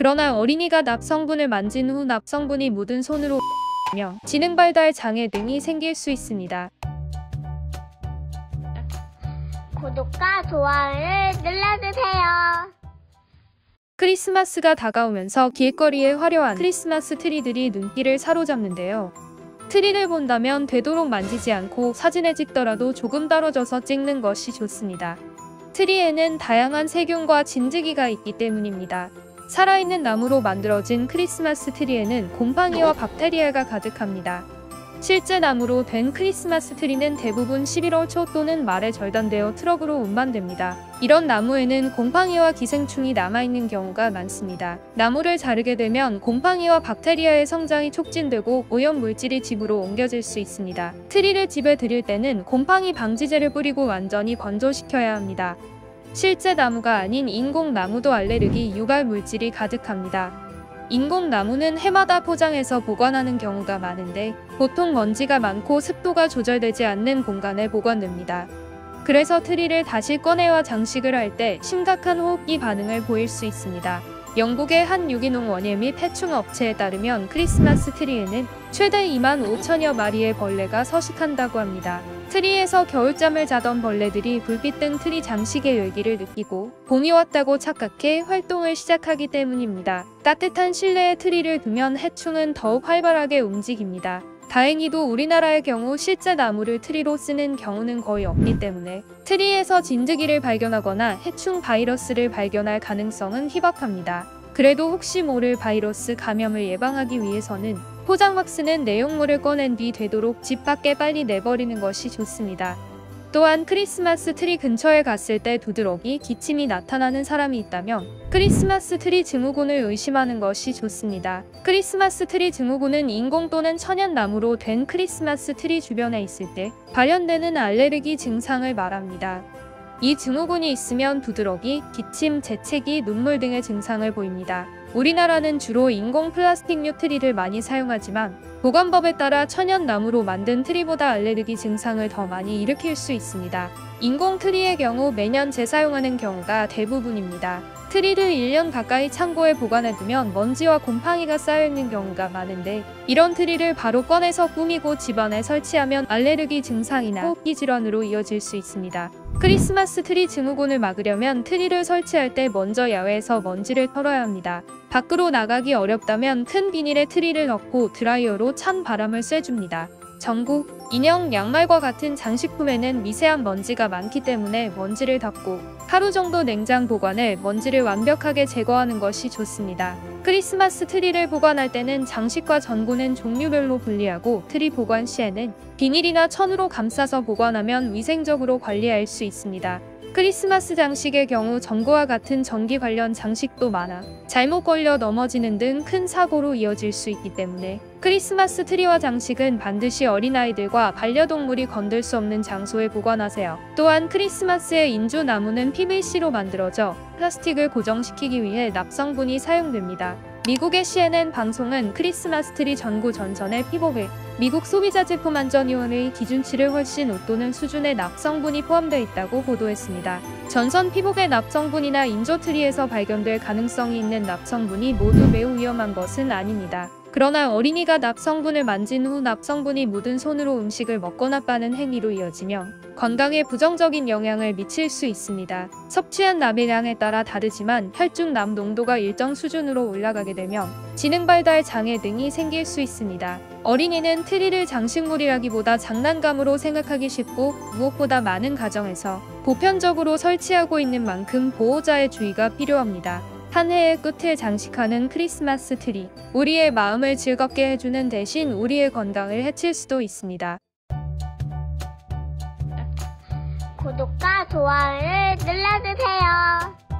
그러나 어린이가 납성분을 만진 후 납성분이 묻은 손으로 며 지능 발달 장애 등이 생길 수 있습니다. 구독과 좋아요를 눌러주세요. 크리스마스가 다가오면서 길거리에 화려한 크리스마스 트리들이 눈길을 사로잡는데요. 트리를 본다면 되도록 만지지 않고 사진에 찍더라도 조금 떨어져서 찍는 것이 좋습니다. 트리에는 다양한 세균과 진드기가 있기 때문입니다. 살아있는 나무로 만들어진 크리스마스 트리에는 곰팡이와 박테리아가 가득합니다. 실제 나무로 된 크리스마스 트리는 대부분 11월 초 또는 말에 절단되어 트럭으로 운반됩니다. 이런 나무에는 곰팡이와 기생충이 남아있는 경우가 많습니다. 나무를 자르게 되면 곰팡이와 박테리아의 성장이 촉진되고 오염물질이 집으로 옮겨질 수 있습니다. 트리를 집에 들일 때는 곰팡이 방지제를 뿌리고 완전히 건조시켜야 합니다. 실제 나무가 아닌 인공나무도 알레르기 유발 물질이 가득합니다. 인공나무는 해마다 포장해서 보관하는 경우가 많은데 보통 먼지가 많고 습도가 조절되지 않는 공간에 보관됩니다. 그래서 트리를 다시 꺼내와 장식을 할 때 심각한 호흡기 반응을 보일 수 있습니다. 영국의 한 유기농 원예 및 해충 업체에 따르면 크리스마스 트리에는 최대 25,000여 마리의 벌레가 서식한다고 합니다. 트리에서 겨울잠을 자던 벌레들이 불빛 등 트리 장식의 열기를 느끼고 봄이 왔다고 착각해 활동을 시작하기 때문입니다. 따뜻한 실내에 트리를 두면 해충은 더욱 활발하게 움직입니다. 다행히도 우리나라의 경우 실제 나무를 트리로 쓰는 경우는 거의 없기 때문에 트리에서 진드기를 발견하거나 해충 바이러스를 발견할 가능성은 희박합니다. 그래도 혹시 모를 바이러스 감염을 예방하기 위해서는 포장막 쓰는 내용물을 꺼낸 뒤 되도록 집 밖에 빨리 내버리는 것이 좋습니다. 또한 크리스마스 트리 근처에 갔을 때 두드러기, 기침이 나타나는 사람이 있다면 크리스마스 트리 증후군을 의심하는 것이 좋습니다. 크리스마스 트리 증후군은 인공 또는 천연 나무로 된 크리스마스 트리 주변에 있을 때 발현되는 알레르기 증상을 말합니다. 이 증후군이 있으면 두드러기, 기침, 재채기, 눈물 등의 증상을 보입니다. 우리나라는 주로 인공 플라스틱류 트리를 많이 사용하지만 보관법에 따라 천연 나무로 만든 트리보다 알레르기 증상을 더 많이 일으킬 수 있습니다. 인공 트리의 경우 매년 재사용하는 경우가 대부분입니다. 트리를 1년 가까이 창고에 보관해두면 먼지와 곰팡이가 쌓여있는 경우가 많은데 이런 트리를 바로 꺼내서 꾸미고 집안에 설치하면 알레르기 증상이나 호흡기 질환으로 이어질 수 있습니다. 크리스마스 트리 증후군을 막으려면 트리를 설치할 때 먼저 야외에서 먼지를 털어야 합니다. 밖으로 나가기 어렵다면 큰 비닐에 트리를 넣고 드라이어로 찬 바람을 쐬줍니다. 전구, 인형, 양말과 같은 장식품에는 미세한 먼지가 많기 때문에 먼지를 닦고 하루 정도 냉장 보관해 먼지를 완벽하게 제거하는 것이 좋습니다. 크리스마스 트리를 보관할 때는 장식과 전구는 종류별로 분리하고 트리 보관 시에는 비닐이나 천으로 감싸서 보관하면 위생적으로 관리할 수 있습니다. 크리스마스 장식의 경우 전구와 같은 전기 관련 장식도 많아 잘못 걸려 넘어지는 등 큰 사고로 이어질 수 있기 때문에 크리스마스 트리와 장식은 반드시 어린아이들과 반려동물이 건들 수 없는 장소에 보관하세요. 또한 크리스마스의 인조 나무는 PVC로 만들어져 플라스틱을 고정시키기 위해 납성분이 사용됩니다. 미국의 CNN 방송은 크리스마스 트리 전구 전선의 피복에 미국 소비자제품안전위원회의 기준치를 훨씬 웃도는 수준의 납성분이 포함되어 있다고 보도했습니다. 전선 피복의 납성분이나 인조 트리에서 발견될 가능성이 있는 납성분이 모두 매우 위험한 것은 아닙니다. 그러나 어린이가 납성분을 만진 후 납성분이 묻은 손으로 음식을 먹거나 빠는 행위로 이어지면 건강에 부정적인 영향을 미칠 수 있습니다. 섭취한 납의 따라 다르지만 혈중 납 농도가 일정 수준으로 올라가게 되면 지능 발달 장애 등이 생길 수 있습니다. 어린이는 트리를 장식물이라기보다 장난감으로 생각하기 쉽고 무엇보다 많은 가정에서 보편적으로 설치하고 있는 만큼 보호자의 주의가 필요합니다. 한 해의 끝을 장식하는 크리스마스 트리, 우리의 마음을 즐겁게 해주는 대신 우리의 건강을 해칠 수도 있습니다. 구독과 좋아요를 눌러주세요.